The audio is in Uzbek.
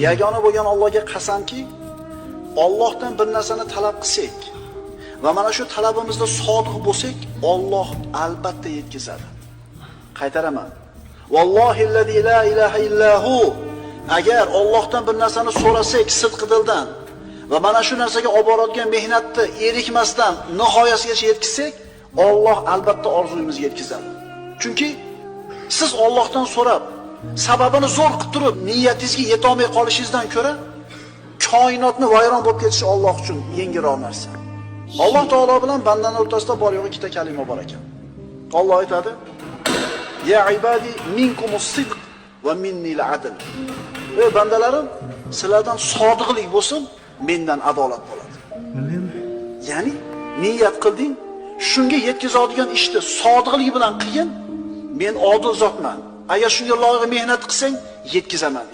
Yagona bo'lgan Allohga qasamki, Allohdan bir narsani talab qilsak va mana shu talabimizda sodiq bo'lsak, Alloh albatta yetkazadi. Qaytaraman. Vallohillazi la ilaha illahu. Agar Allohdan bir narsani so'rasak sidq dildan va mana shu narsaga olib boradigan mehnatni erikmasdan nihoyasigacha yetkazsak, Alloh albatta orzuyimizga yetkazadi. Chunki siz Allohdan so'rab, sababini zo'r qilib turib, niyatingizga yeta olmay qolishingizdan ko'ra, koinotni vayron bo'lib ketishi Alloh uchun yengilroq narsa. Alloh taolo bilan bandaning o'rtasida bor yo'g'i ikkita kalima bor ekan. Alloh aytadi: "Ya ibadi minkumus sidq va minnil adl." Ey bandalarim, sizlardan sodiqlik bo'lsin, mendan adolat bo'ladi. Ya'ni niyat qilding, shunga yetkazadigan ishni sodiqlik bilan qilgin, men odil zotman. Agar shunga loyiq mehnat qilsang, yetkazaman.